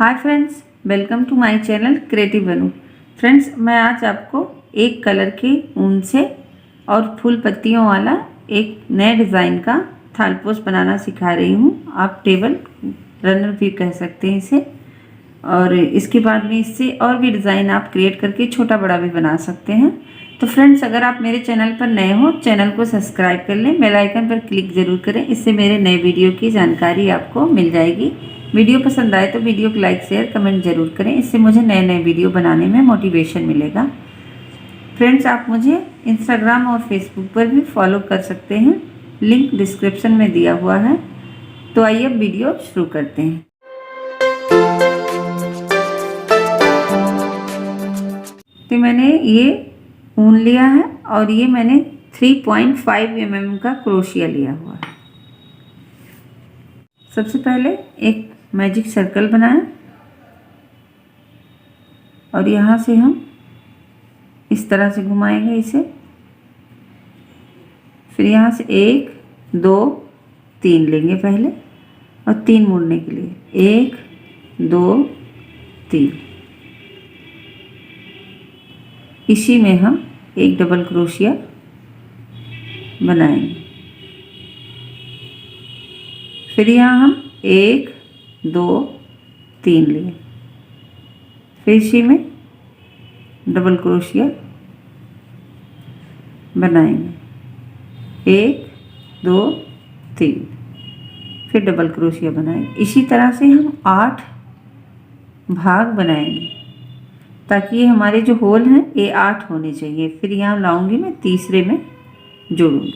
Hi friends, welcome to my channel creative बनू। Friends, मैं आज आपको एक कलर के ऊन से और फूल पत्तियों वाला एक नए डिज़ाइन का थालपोश बनाना सिखा रही हूँ। आप टेबल रनर भी कह सकते हैं इसे। और इसके बाद में इससे और भी डिज़ाइन आप क्रिएट करके छोटा बड़ा भी बना सकते हैं। तो फ्रेंड्स, अगर आप मेरे चैनल पर नए हो, चैनल को सब्सक्राइब कर लें, बेल आइकन पर क्लिक ज़रूर करें। इससे मेरे नए वीडियो की जानकारी आपको मिल जाएगी। वीडियो पसंद आए तो वीडियो को लाइक शेयर कमेंट ज़रूर करें। इससे मुझे नए नए वीडियो बनाने में मोटिवेशन मिलेगा। फ्रेंड्स, आप मुझे इंस्टाग्राम और फेसबुक पर भी फॉलो कर सकते हैं, लिंक डिस्क्रिप्शन में दिया हुआ है। तो आइए अब वीडियो शुरू करते हैं। तो मैंने ये ऊन लिया है और ये मैंने 3.5 mm का क्रोशिया लिया हुआ है। सबसे पहले एक मैजिक सर्कल बनाएं और यहाँ से हम इस तरह से घुमाएंगे इसे। फिर यहाँ से 1 2 3 लेंगे पहले और 3 मोड़ने के लिए 1 2 3। इसी में हम एक डबल क्रोशिया बनाएंगे। फिर यहाँ हम 1 2 3 लिए। फिर इसी में डबल क्रोशिया बनाएंगे 1 2 3। फिर डबल क्रोशिया बनाएंगे। इसी तरह से हम 8 भाग बनाएंगे ताकि ये हमारे जो होल हैं ये 8 होने चाहिए। फिर यहाँ लाऊंगी मैं तीसरे में जोड़ूंगी।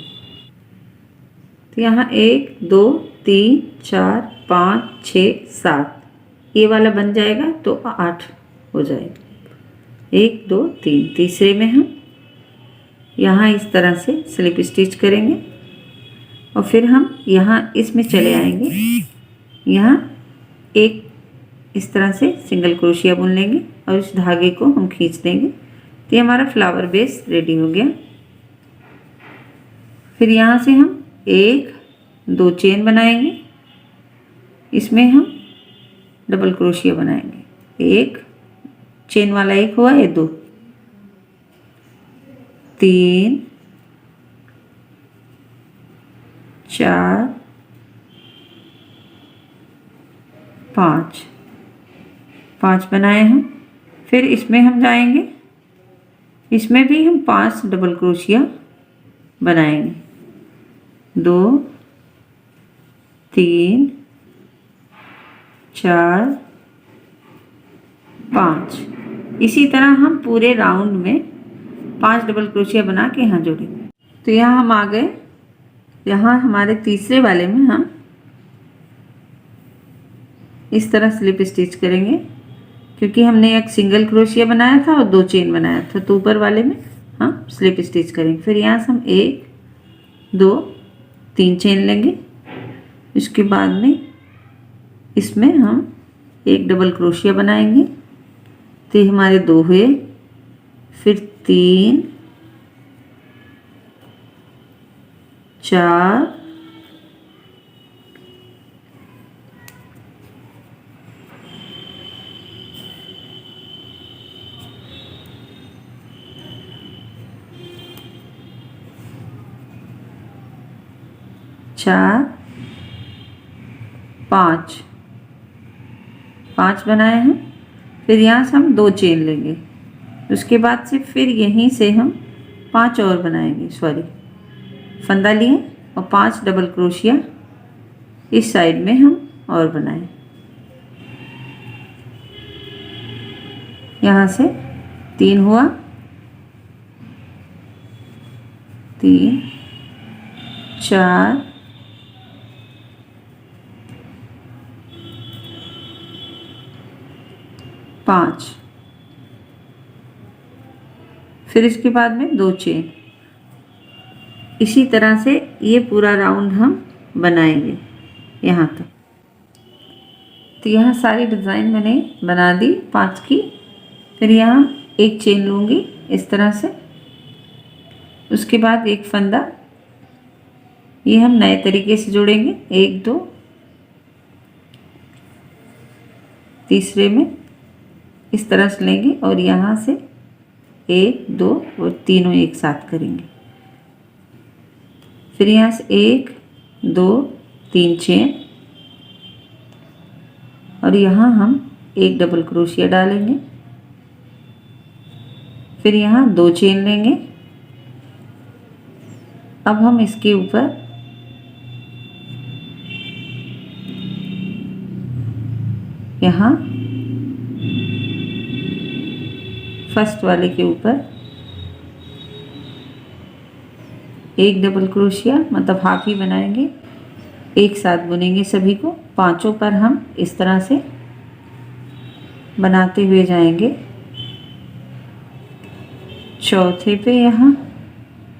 तो यहाँ 1 2 3 4 5 6 7 ये वाला बन जाएगा तो 8 हो जाएगा। 1 2 3। तीसरे में हम यहाँ इस तरह से स्लिप स्टिच करेंगे और फिर हम यहाँ इसमें चले आएंगे। यहाँ एक इस तरह से सिंगल क्रोशिया बुन लेंगे और इस धागे को हम खींच देंगे। तो ये हमारा फ्लावर बेस रेडी हो गया। फिर यहाँ से हम 1 2 चेन बनाएंगे। इसमें हम डबल क्रोशिया बनाएंगे। 1 चेन वाला 1 हुआ, ये 2 3 4 5 बनाए हम। फिर इसमें हम जाएंगे, इसमें भी हम 5 डबल क्रोशिया बनाएंगे। 2 3 4 5। इसी तरह हम पूरे राउंड में 5 डबल क्रोशिया बना के यहाँ जोड़ेंगे। तो यहाँ हम आ गए। यहाँ हमारे तीसरे वाले में हम इस तरह स्लिप स्टिच करेंगे क्योंकि हमने एक सिंगल क्रोशिया बनाया था और 2 चेन बनाया था। तो ऊपर वाले में हम स्लिप स्टिच करेंगे। फिर यहाँ से हम 1 2 3 चेन लेंगे। इसके बाद में इसमें हम एक डबल क्रोशिया बनाएंगे। तो ये हमारे 2 हुए। फिर 3 4 4 5 बनाए हैं। फिर यहाँ से हम 2 चेन लेंगे। उसके बाद से फिर यहीं से हम 5 और बनाएंगे। फंदा लिए और 5 डबल क्रोशिया इस साइड में हम और बनाएं। यहाँ से 3 हुआ, 3 4 5। फिर इसके बाद में 2 चेन। इसी तरह से ये पूरा राउंड हम बनाएंगे यहाँ तक। तो यहाँ सारी डिज़ाइन मैंने बना दी 5 की। फिर यहाँ एक चेन लूँगी इस तरह से। उसके बाद एक फंदा, ये हम नए तरीके से जोड़ेंगे। 1 2 तीसरे में इस तरह से लेंगे और यहाँ से 1 2 और तीनों एक साथ करेंगे। फिर यहाँ से 1 2 3 चेन और यहाँ हम एक डबल क्रोशिया डालेंगे। फिर यहाँ 2 चेन लेंगे। अब हम इसके ऊपर यहाँ फर्स्ट वाले के ऊपर एक डबल क्रोशिया, मतलब हाफ ही बनाएंगे, एक साथ बुनेंगे सभी को। पांचों पर हम इस तरह से बनाते हुए जाएंगे। चौथे पे यहाँ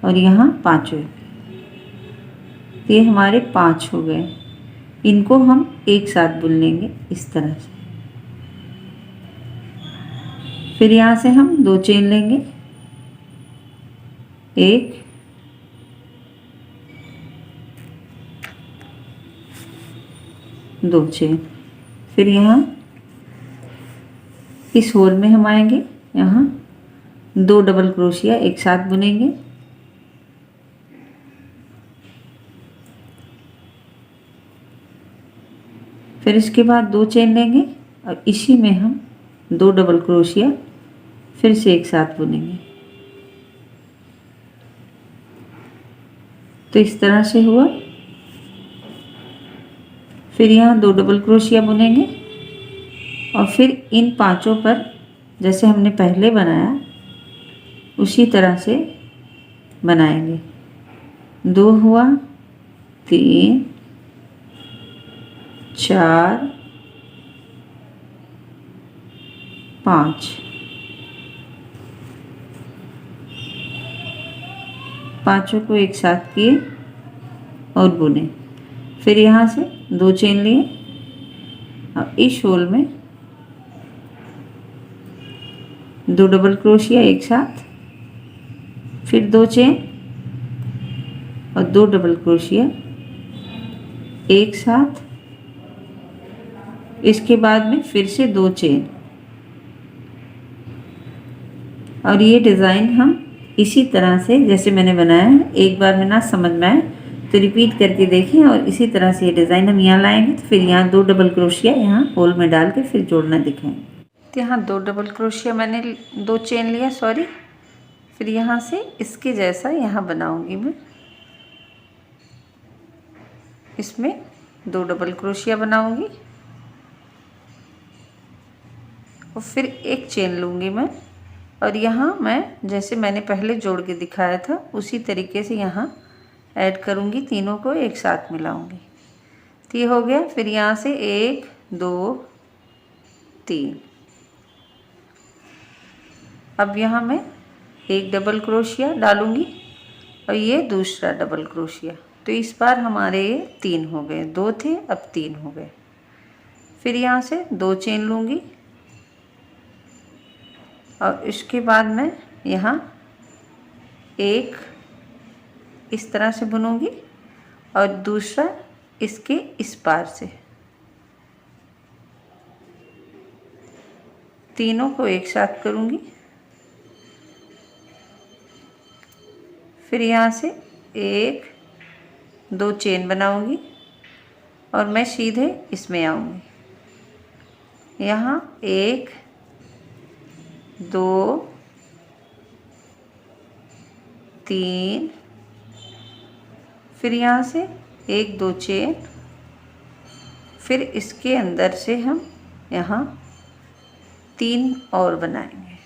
और यहाँ पांचवें पे। ये हमारे 5 हो गए। इनको हम एक साथ बुन लेंगे इस तरह से। फिर यहाँ से हम 2 चेन लेंगे, 1 2 चेन। फिर यहाँ इस होल में हम आएंगे, यहाँ 2 डबल क्रोशिया एक साथ बुनेंगे। फिर इसके बाद 2 चेन लेंगे और इसी में हम 2 डबल क्रोशिया फिर से एक साथ बुनेंगे। तो इस तरह से हुआ। फिर यहाँ 2 डबल क्रोशिया बुनेंगे और फिर इन पांचों पर जैसे हमने पहले बनाया उसी तरह से बनाएंगे। 2 हुआ, 3 4 5। पांचों को एक साथ किए और बुने। फिर यहाँ से 2 चेन लिए और इस होल में 2 डबल क्रोशिया एक साथ, फिर 2 चेन और 2 डबल क्रोशिया एक साथ। इसके बाद में फिर से 2 चेन और ये डिज़ाइन हम इसी तरह से जैसे मैंने बनाया है, एक बार में ना समझ में आए तो रिपीट करके देखें। और इसी तरह से ये डिज़ाइन हम यहाँ लाएंगे। तो फिर यहाँ 2 डबल क्रोशिया यहाँ होल में डाल के फिर जोड़ना दिखाएंगे। तो यहाँ 2 डबल क्रोशिया मैंने 2 चेन लिया, सॉरी। फिर यहाँ से इसके जैसा यहाँ बनाऊंगी मैं। इसमें 2 डबल क्रोशिया बनाऊंगी और फिर एक चेन लूँगी मैं और यहाँ मैं जैसे मैंने पहले जोड़ के दिखाया था उसी तरीके से यहाँ ऐड करूँगी, तीनों को एक साथ मिलाऊँगी। तो ये हो गया। फिर यहाँ से 1 2 3। अब यहाँ मैं एक डबल क्रोशिया डालूँगी और ये दूसरा डबल क्रोशिया। तो इस बार हमारे ये 3 हो गए, 2 थे अब 3 हो गए। फिर यहाँ से 2 चेन लूँगी और इसके बाद मैं यहाँ एक इस तरह से बुनूंगी और दूसरा इसके इस पार से। तीनों को एक साथ करूँगी। फिर यहाँ से 1 2 चेन बनाऊँगी और मैं सीधे इसमें आऊँगी। यहाँ 1 2 3। फिर यहाँ से 1 2 चेन, फिर इसके अंदर से हम यहाँ 3 और बनाएंगे,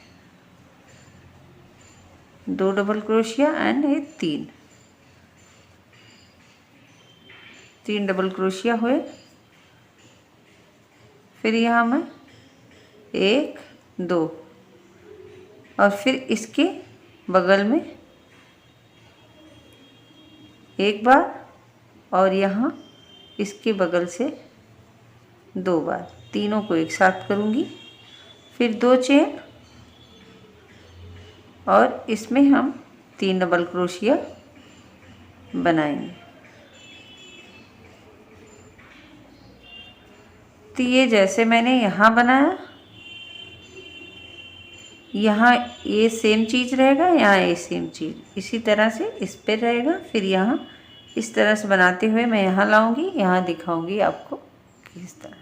2 double crochet and 3 double crochet हुए। फिर यहाँ मैं 1 2 और फिर इसके बगल में एक बार और यहाँ इसके बगल से 2 बार, तीनों को एक साथ करूँगी। फिर 2 चेन और इसमें हम 3 डबल क्रोशिया बनाएंगे। तो ये जैसे मैंने यहाँ बनाया, यहाँ ये सेम चीज़ रहेगा, यहाँ ये सेम चीज़ इसी तरह से इस पर रहेगा। फिर यहाँ इस तरह से बनाते हुए मैं यहाँ लाऊंगी, यहाँ दिखाऊंगी आपको किस तरह।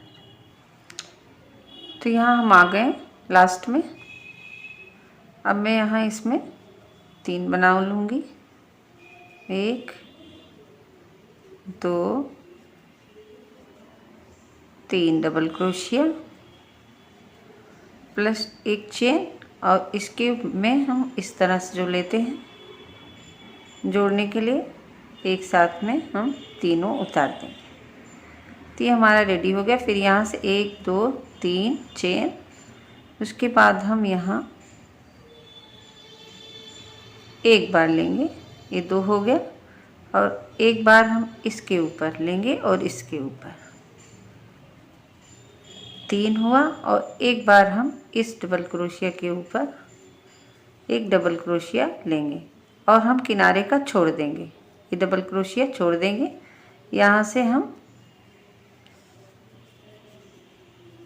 तो यहाँ हम आ गए लास्ट में। अब मैं यहाँ इसमें 3 बना लूँगी, 1 2 3 डबल क्रोशिया प्लस 1 चेन, और इसके में हम इस तरह से जो लेते हैं जोड़ने के लिए, एक साथ में हम तीनों उतार देंगे। तो ये हमारा रेडी हो गया। फिर यहाँ से 1 2 3 चेन, उसके बाद हम यहाँ एक बार लेंगे, ये 2 हो गया, और एक बार हम इसके ऊपर लेंगे और इसके ऊपर 3 हुआ, और एक बार हम इस डबल क्रोशिया के ऊपर एक डबल क्रोशिया लेंगे और हम किनारे का छोड़ देंगे, ये डबल क्रोशिया छोड़ देंगे। यहाँ से हम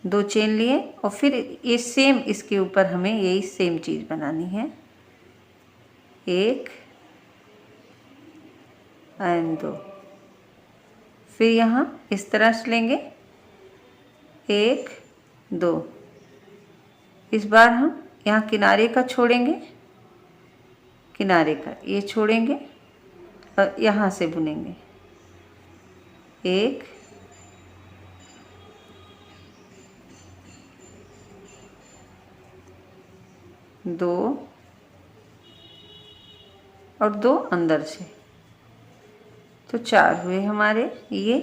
2 चेन लिए, और फिर ये सेम इसके ऊपर हमें यही सेम चीज़ बनानी है, 1 और 2। फिर यहाँ इस तरह से लेंगे, 1 2, इस बार हम यहाँ किनारे का छोड़ेंगे, किनारे का ये छोड़ेंगे और यहाँ से बुनेंगे, 1 2 और 2 अंदर से, तो 4 हुए हमारे ये।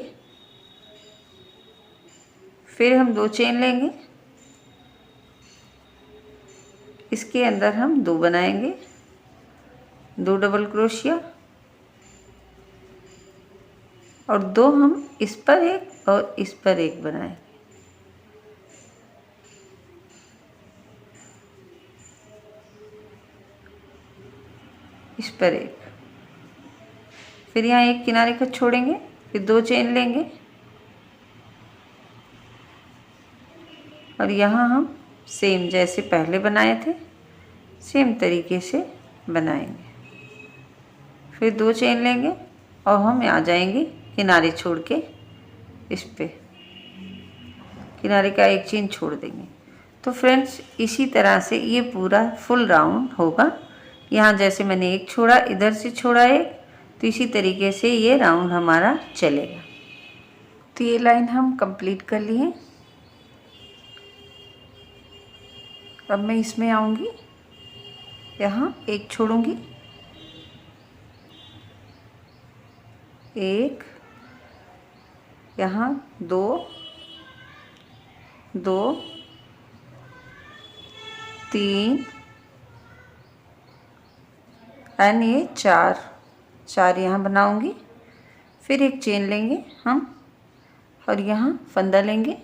फिर हम 2 चेन लेंगे, इसके अंदर हम 2 बनाएंगे, 2 डबल क्रोशिया, और 2 हम इस पर एक और इस पर एक बनाएंगे, इस पर एक। फिर यहाँ एक किनारे का छोड़ेंगे, फिर 2 चेन लेंगे, और यहाँ हम सेम जैसे पहले बनाए थे सेम तरीके से बनाएंगे। फिर 2 चेन लेंगे और हम आ जाएंगे किनारे छोड़ के, इस पे किनारे का एक चेन छोड़ देंगे। तो फ्रेंड्स इसी तरह से ये पूरा फुल राउंड होगा। यहाँ जैसे मैंने एक छोड़ा, इधर से छोड़ा एक, तो इसी तरीके से ये राउंड हमारा चलेगा। तो ये लाइन हम कंप्लीट कर लिए। अब मैं इसमें आऊँगी, यहाँ एक छोड़ूंगी, 1 यहाँ 2 2 3 एंड ये 4 यहाँ बनाऊंगी। फिर एक चेन लेंगे हम और यहाँ फंदा लेंगे,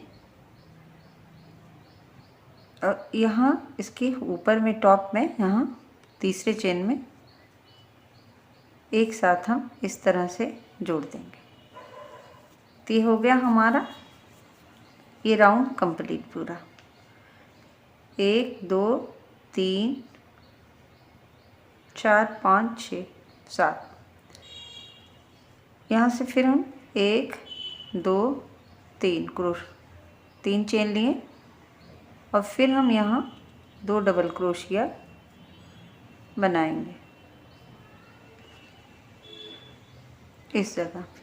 और यहाँ इसके ऊपर में टॉप में यहाँ तीसरे चेन में एक साथ हम इस तरह से जोड़ देंगे। तो ये हो गया हमारा ये राउंड कंप्लीट पूरा। 1 2 3 4 5 6 7। यहाँ से फिर हम 1 2 3 चेन लिए, और फिर हम यहाँ 2 डबल क्रोशिया बनाएंगे इस जगह पे।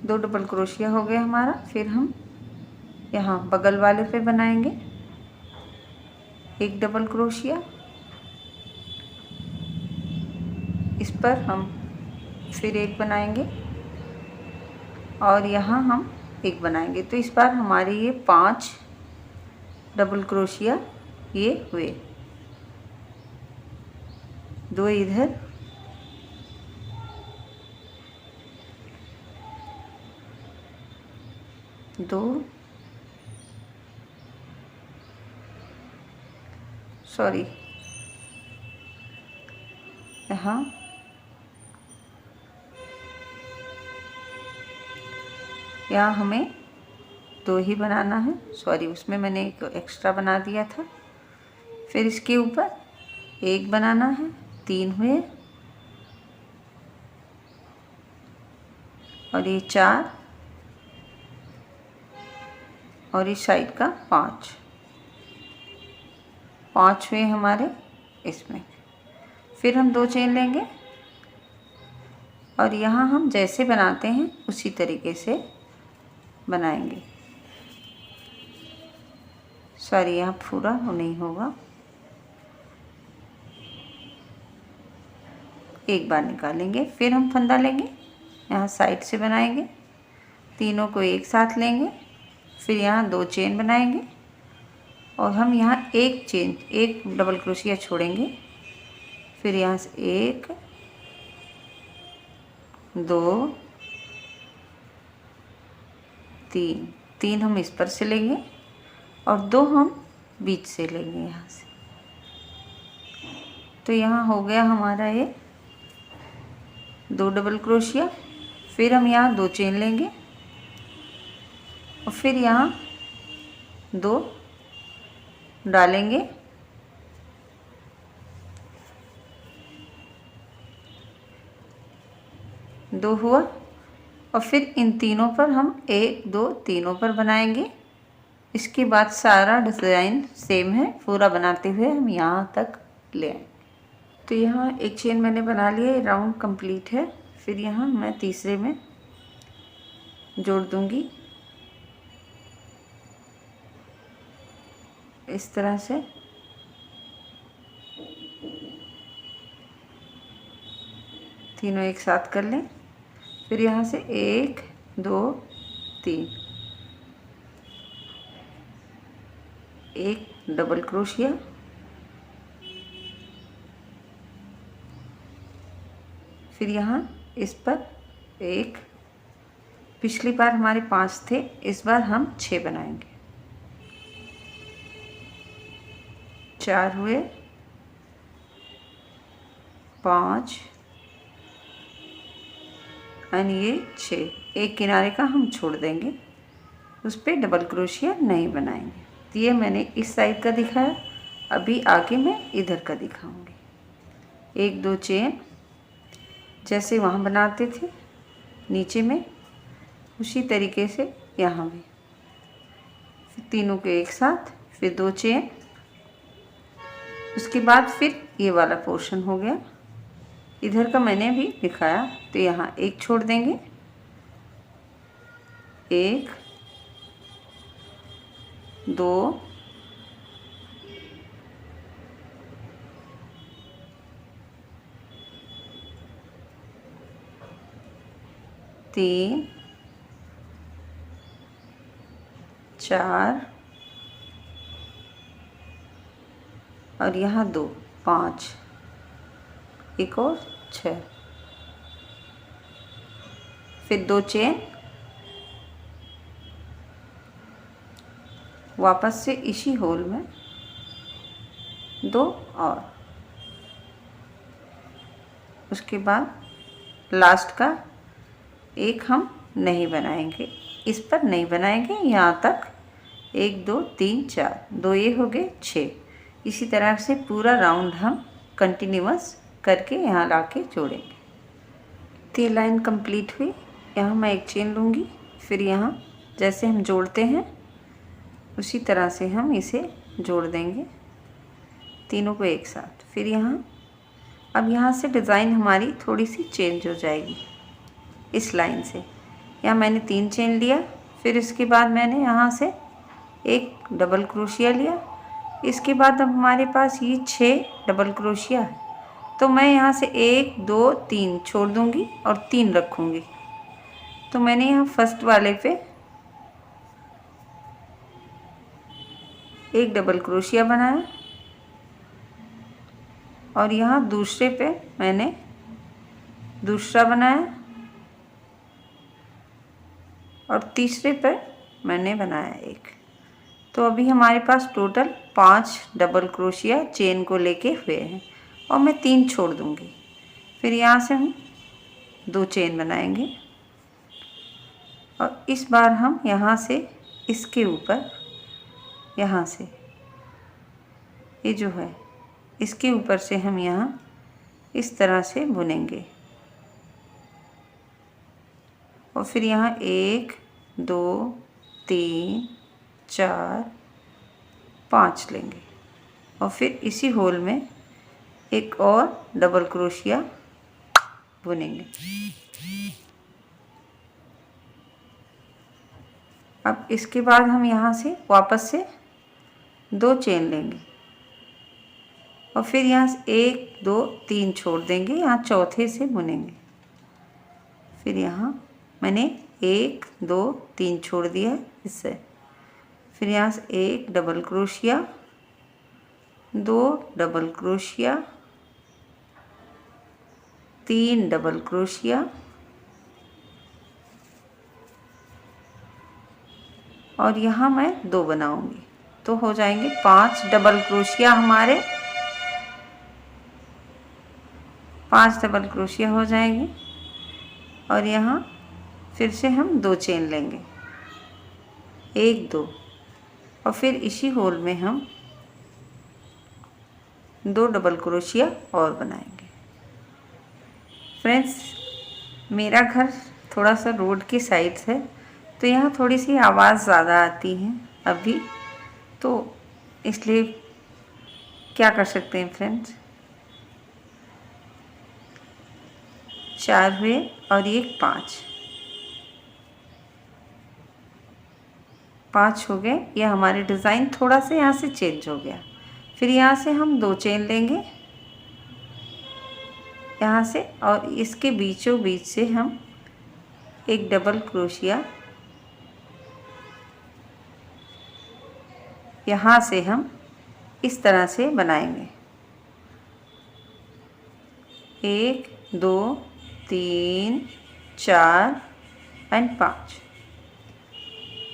दो डबल क्रोशिया हो गया हमारा। फिर हम यहाँ बगल वाले पे बनाएंगे 1 डबल क्रोशिया, इस पर हम फिर एक बनाएंगे और यहाँ हम एक बनाएंगे। तो इस बार हमारे ये 5 डबल क्रोशिया ये हुए, 2 इधर, 2 सॉरी यहाँ यहाँ हमें 2 ही बनाना है, सॉरी उसमें मैंने एक एक्स्ट्रा बना दिया था। फिर इसके ऊपर 1 बनाना है, 3 हुए, और ये 4, और इस साइड का 5 हुए हमारे इसमें। फिर हम 2 चेन लेंगे और यहाँ हम जैसे बनाते हैं उसी तरीके से बनाएंगे। सॉरी यहाँ पूरा नहीं होगा, एक बार निकालेंगे। फिर हम फंदा लेंगे, यहाँ साइड से बनाएंगे, तीनों को एक साथ लेंगे। फिर यहाँ 2 चेन बनाएंगे और हम यहाँ एक डबल क्रोशिया छोड़ेंगे। फिर यहाँ से 1 2 3 हम इस पर से लेंगे और 2 हम बीच से लेंगे यहाँ से। तो यहाँ हो गया हमारा ये 2 डबल क्रोशिया। फिर हम यहाँ 2 चेन लेंगे और फिर यहाँ 2 डालेंगे, 2 हुआ, और फिर इन तीनों पर हम 1 2 तीनों पर बनाएंगे। इसके बाद सारा डिज़ाइन सेम है, पूरा बनाते हुए हम यहाँ तक ले आएंगे। तो यहाँ एक चेन मैंने बना लिया, राउंड कंप्लीट है। फिर यहाँ मैं तीसरे में जोड़ दूंगी इस तरह से। तीनों एक साथ कर लें। फिर यहाँ से 1 2 3, 1 डबल क्रोशिया, फिर यहाँ इस पर 1, पिछली बार हमारे 5 थे, इस बार हम 6 बनाएंगे। 4 हुए, 5 और ये 6। एक किनारे का हम छोड़ देंगे, उस पर डबल क्रोशिया नहीं बनाएंगे। तो ये मैंने इस साइड का दिखाया, अभी आगे मैं इधर का दिखाऊंगी। 1 2 चेन जैसे वहाँ बनाते थे नीचे में, उसी तरीके से यहाँ भी। फिर तीनों के एक साथ, फिर 2 चेन, उसके बाद फिर ये वाला पोर्शन हो गया। इधर का मैंने भी दिखाया, तो यहाँ 1 छोड़ देंगे, 1 2 3 4 और यहाँ 2 5, एक और 6। फिर 2 चेन, वापस से इसी होल में 2 और, उसके बाद लास्ट का 1 हम नहीं बनाएंगे, इस पर नहीं बनाएंगे, यहाँ तक 1 2 3 4, 2 ये हो गए 6। इसी तरह से पूरा राउंड हम कंटिन्यूअस करके यहाँ ला के जोड़ेंगे। तो ये लाइन कंप्लीट हुई। यहाँ मैं एक चेन लूँगी, फिर यहाँ जैसे हम जोड़ते हैं उसी तरह से हम इसे जोड़ देंगे, तीनों को एक साथ। फिर यहाँ, अब यहाँ से डिज़ाइन हमारी थोड़ी सी चेंज हो जाएगी इस लाइन से। यहाँ मैंने 3 चेन लिया, फिर इसके बाद मैंने यहाँ से 1 डबल क्रोशिया लिया। इसके बाद अब हमारे पास ये 6 डबल क्रोशिया है, तो मैं यहाँ से 1 2 3 छोड़ दूँगी और 3 रखूँगी। तो मैंने यहाँ फर्स्ट वाले पे 1 डबल क्रोशिया बनाया और यहाँ दूसरे पे मैंने दूसरा बनाया और तीसरे पे मैंने बनाया 1। तो अभी हमारे पास टोटल 5 डबल क्रोशिया चेन को लेके हुए हैं और मैं 3 छोड़ दूँगी। फिर यहाँ से हम 2 चेन बनाएंगे, और इस बार हम यहाँ से इसके ऊपर, यहाँ से ये जो है इसके ऊपर से हम यहाँ इस तरह से बुनेंगे और फिर यहाँ 1 2 3 4 5 लेंगे और फिर इसी होल में एक और डबल क्रोशिया बुनेंगे। अब इसके बाद हम यहाँ से वापस से 2 चेन लेंगे और फिर यहाँ से 1 2 3 छोड़ देंगे, यहाँ चौथे से बुनेंगे। फिर यहाँ मैंने 1 2 3 छोड़ दिया है इससे, फिर यहाँ से 1 double crochet, 2 double crochet, 3 double crochet और यहाँ मैं 2 बनाऊंगी तो हो जाएंगे 5 डबल क्रोशिया हमारे, 5 डबल क्रोशिया हो जाएंगे और यहाँ फिर से हम 2 चेन लेंगे, 1 2 और फिर इसी होल में हम 2 डबल क्रोशिया और बनाएंगे। फ्रेंड्स, मेरा घर थोड़ा सा रोड की साइड है तो यहाँ थोड़ी सी आवाज़ ज़्यादा आती है अभी, तो इसलिए क्या कर सकते हैं फ्रेंड्स, 4 हुए और ये 5 हो गए। यह हमारे डिज़ाइन थोड़ा सा यहाँ से चेंज हो गया। फिर यहाँ से हम 2 चेन लेंगे यहाँ से और इसके बीचों बीच से हम एक डबल क्रोशिया, यहाँ से हम इस तरह से बनाएंगे, 1 2 3 4 एंड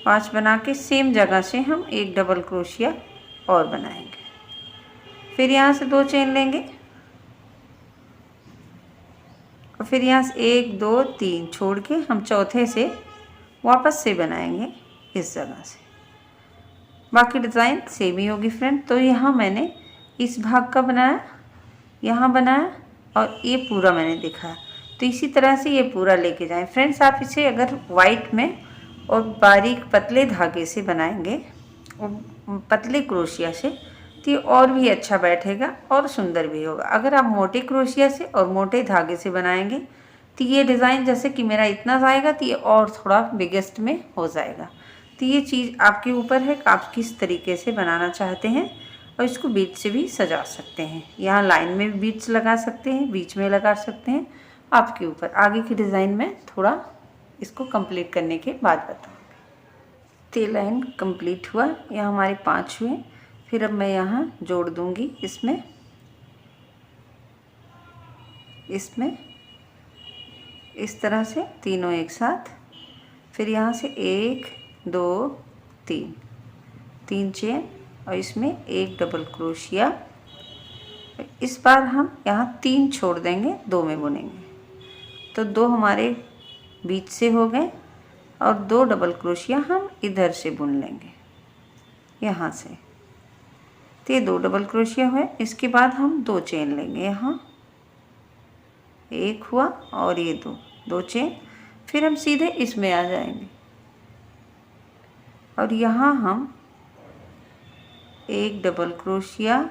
5 बना के सेम जगह से हम एक डबल क्रोशिया और बनाएंगे। फिर यहाँ से 2 चेन लेंगे और फिर यहाँ से 1 2 3 छोड़ के हम चौथे से वापस से बनाएंगे इस जगह से। बाकी डिज़ाइन सेम ही होगी फ्रेंड। तो यहाँ मैंने इस भाग का बनाया, यहाँ बनाया और ये पूरा मैंने दिखाया, तो इसी तरह से ये पूरा लेके जाएं। फ्रेंड्स, आप इसे अगर वाइट में और बारीक पतले धागे से बनाएंगे और पतले क्रोशिया से तो ये और भी अच्छा बैठेगा और सुंदर भी होगा। अगर आप मोटे क्रोशिया से और मोटे धागे से बनाएंगे तो ये डिज़ाइन जैसे कि मेरा इतना जाएगा तो ये और थोड़ा बिगेस्ट में हो जाएगा। तो ये चीज़ आपके ऊपर है कि आप किस तरीके से बनाना चाहते हैं और इसको बीच से भी सजा सकते हैं। यहाँ लाइन में भी बीट्स लगा सकते हैं, बीच में लगा सकते हैं, आपके ऊपर। आगे की डिज़ाइन में थोड़ा इसको कंप्लीट करने के बाद बताऊँगी। तो लाइन कंप्लीट हुआ, यहाँ हमारे 5 हुए। फिर अब मैं यहाँ जोड़ दूँगी इसमें इस तरह से तीनों एक साथ। फिर यहाँ से 1 2 3 चेन और इसमें एक डबल क्रोशिया। इस बार हम यहाँ 3 छोड़ देंगे, 2 में बुनेंगे, तो 2 हमारे बीच से हो गए और 2 डबल क्रोशिया हम इधर से बुन लेंगे यहाँ से। तो ये 2 डबल क्रोशिया हुए। इसके बाद हम 2 चेन लेंगे, यहाँ 1 हुआ और ये 2 चेन। फिर हम सीधे इसमें आ जाएंगे और यहाँ हम 1 double crochet,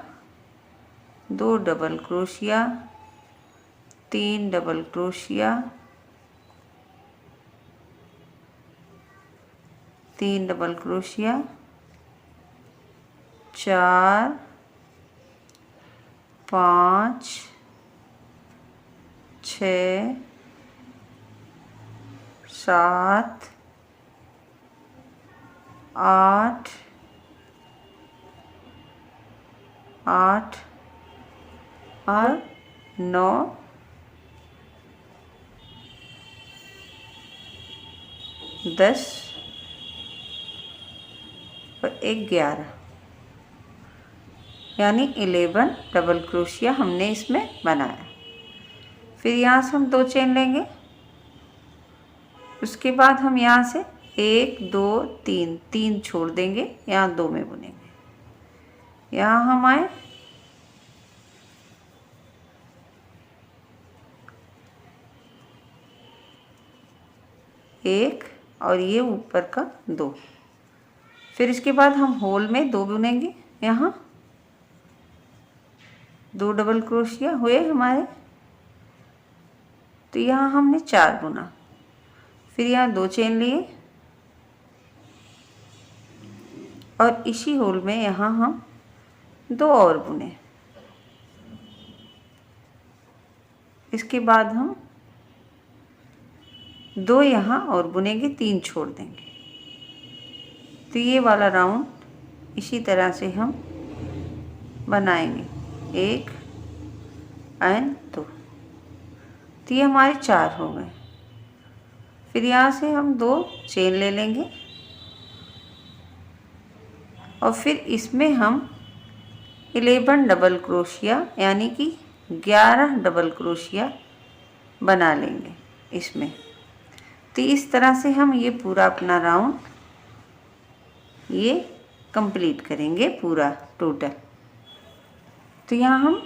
2 double crochet, 3 double crochet, 3 double crochet, 4 5 6 7 8 और 9 10 और 11, यानी 11 डबल क्रोशिया हमने इसमें बनाया। फिर यहाँ से हम 2 चेन लेंगे उसके बाद हम यहाँ से 1 2 3 3 छोड़ देंगे, यहाँ 2 में बुनेंगे। यहाँ हम आए, एक और ये ऊपर का 2। फिर इसके बाद हम होल में 2 बुनेंगे। यहाँ 2 डबल क्रोशिया हुए हमारे, तो यहाँ हमने 4 बुना। फिर यहाँ 2 चेन लिए और इसी होल में यहाँ हम 2 और बुने। इसके बाद हम 2 यहाँ और बुनेंगे, 3 छोड़ देंगे। तो ये वाला राउंड इसी तरह से हम बनाएंगे, 1 एंड 2। तो ये हमारे 4 हो गए। फिर यहाँ से हम 2 चेन ले लेंगे और फिर इसमें हम 11 डबल क्रोशिया यानी कि 11 डबल क्रोशिया बना लेंगे इसमें। तो इस तरह से हम ये पूरा अपना राउंड ये कंप्लीट करेंगे पूरा टोटल। तो यहाँ हम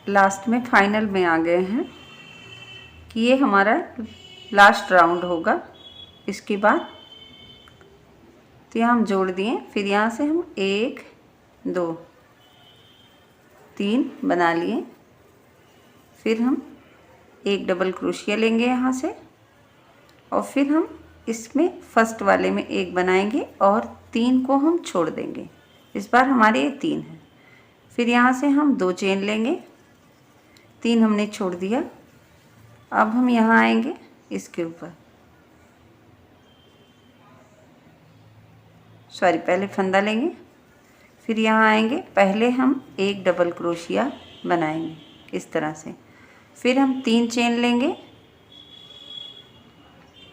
लास्ट में फाइनल में आ गए हैं कि ये हमारा लास्ट राउंड होगा। इसके बाद तो यहाँ हम जोड़ दिए। फिर यहाँ से हम 1 2 3 बना लिए। फिर हम 1 डबल क्रोशिया लेंगे यहाँ से और फिर हम इसमें फर्स्ट वाले में 1 बनाएंगे और 3 को हम छोड़ देंगे। इस बार हमारे ये 3 है। फिर यहाँ से हम 2 चेन लेंगे, 3 हमने छोड़ दिया। अब हम यहाँ आएंगे इसके ऊपर, सॉरी पहले फंदा लेंगे। फिर यहाँ आएंगे, पहले हम 1 डबल क्रोशिया बनाएंगे इस तरह से। फिर हम 3 चेन लेंगे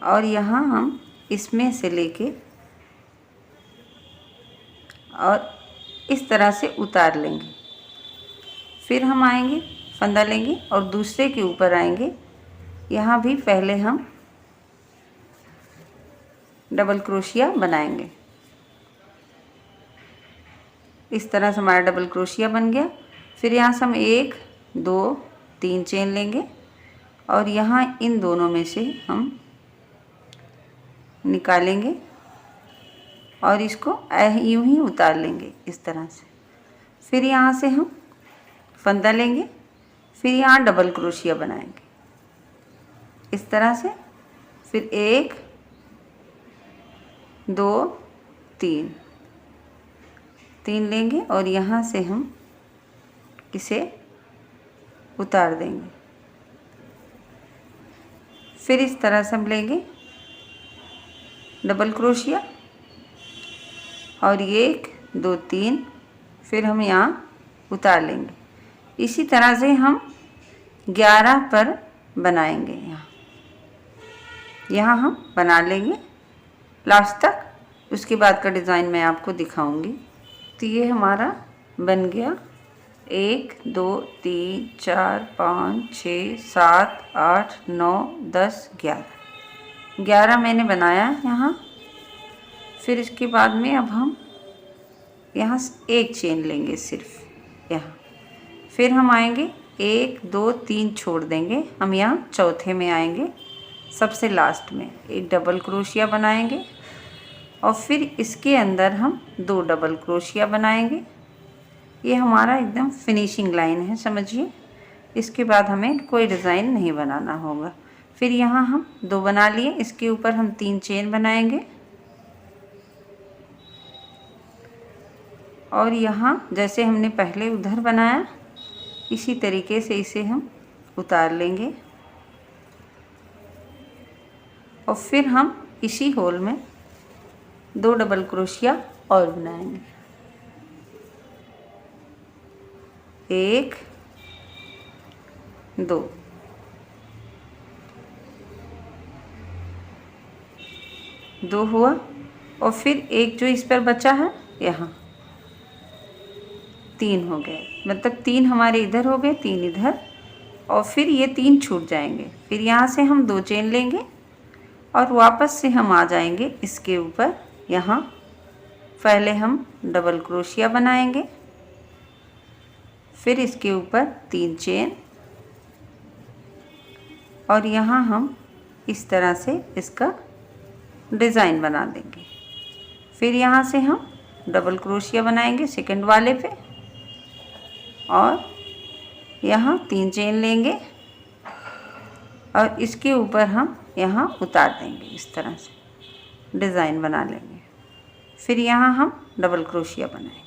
और यहाँ हम इसमें से लेके और इस तरह से उतार लेंगे। फिर हम आएंगे, फंदा लेंगे और दूसरे के ऊपर आएंगे। यहाँ भी पहले हम डबल क्रोशिया बनाएंगे। इस तरह से हमारा डबल क्रोशिया बन गया। फिर यहाँ से हम 1 2 3 चेन लेंगे और यहाँ इन दोनों में से हम निकालेंगे और इसको यूं ही उतार लेंगे इस तरह से। फिर यहाँ से हम फंदा लेंगे, फिर यहाँ डबल क्रोशिया बनाएंगे इस तरह से। फिर 1 2 3 3 लेंगे और यहाँ से हम इसे उतार देंगे। फिर इस तरह से हम लेंगे डबल क्रोशिया और 1 2 3, फिर हम यहाँ उतार लेंगे। इसी तरह से हम 11 पर बनाएंगे। यहाँ हम बना लेंगे लास्ट तक। उसके बाद का डिज़ाइन मैं आपको दिखाऊंगी। तो ये हमारा बन गया 1 2 3 4 5 6 7 8 9 10 11 मैंने बनाया यहाँ। फिर इसके बाद में अब हम यहाँ 1 चेन लेंगे सिर्फ यहाँ। फिर हम आएंगे 1 2 3 छोड़ देंगे। हम यहाँ चौथे में आएंगे, सबसे लास्ट में 1 डबल क्रोशिया बनाएंगे और फिर इसके अंदर हम 2 डबल क्रोशिया बनाएंगे। ये हमारा एकदम फिनिशिंग लाइन है, समझिए। इसके बाद हमें कोई डिज़ाइन नहीं बनाना होगा। फिर यहाँ हम 2 बना लिए, इसके ऊपर हम 3 चेन बनाएंगे और यहाँ जैसे हमने पहले उधर बनाया इसी तरीके से इसे हम उतार लेंगे और फिर हम इसी होल में 2 डबल क्रोशिया और बनाएंगे। 1 2 2 हुआ और फिर एक जो इस पर बचा है यहाँ 3 हो गए, मतलब 3 हमारे इधर हो गए, 3 इधर और फिर ये 3 छूट जाएंगे। फिर यहाँ से हम 2 चेन लेंगे और वापस से हम आ जाएंगे इसके ऊपर। यहाँ पहले हम डबल क्रोशिया बनाएंगे, फिर इसके ऊपर 3 चेन, और यहाँ हम इस तरह से इसका डिज़ाइन बना देंगे। फिर यहाँ से हम डबल क्रोशिया बनाएंगे सेकंड वाले पे, और यहाँ 3 चेन लेंगे और इसके ऊपर हम यहाँ उतार देंगे, इस तरह से डिज़ाइन बना लेंगे। फिर यहाँ हम डबल क्रोशिया बनाएंगे।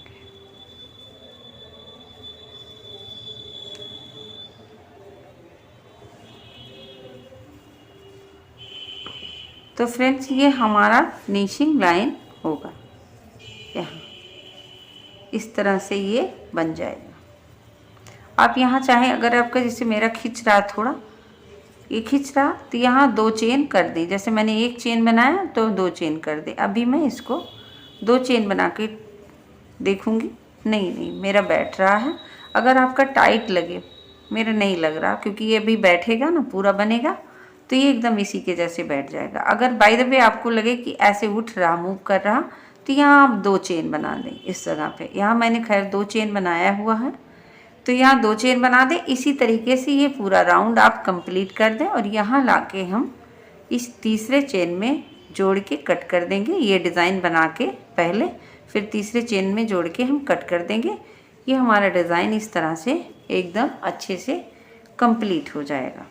तो फ्रेंड्स ये हमारा फिनिशिंग लाइन होगा। यहाँ इस तरह से ये बन जाएगा। आप यहाँ चाहे, अगर आपका जैसे मेरा खिंच रहा थोड़ा, ये खिंच रहा, तो यहाँ 2 चेन कर दें। जैसे मैंने 1 चेन बनाया तो 2 चेन कर दे। अभी मैं इसको 2 चेन बना के देखूँगी। नहीं मेरा बैठ रहा है। अगर आपका टाइट लगे, मेरा नहीं लग रहा, क्योंकि ये अभी बैठेगा ना, पूरा बनेगा तो ये एकदम इसी के जैसे बैठ जाएगा। अगर बाय द वे आपको लगे कि ऐसे उठ रहा, मूव कर रहा, तो यहाँ आप 2 चेन बना दें इस जगह पे। यहाँ मैंने खैर 2 चेन बनाया हुआ है, तो यहाँ 2 चेन बना दें। इसी तरीके से ये पूरा राउंड आप कंप्लीट कर दें, और यहाँ लाके हम इस तीसरे चेन में जोड़ के कट कर देंगे। ये डिज़ाइन बना के पहले, फिर तीसरे चेन में जोड़ के हम कट कर देंगे। ये हमारा डिज़ाइन इस तरह से एकदम अच्छे से कंप्लीट हो जाएगा।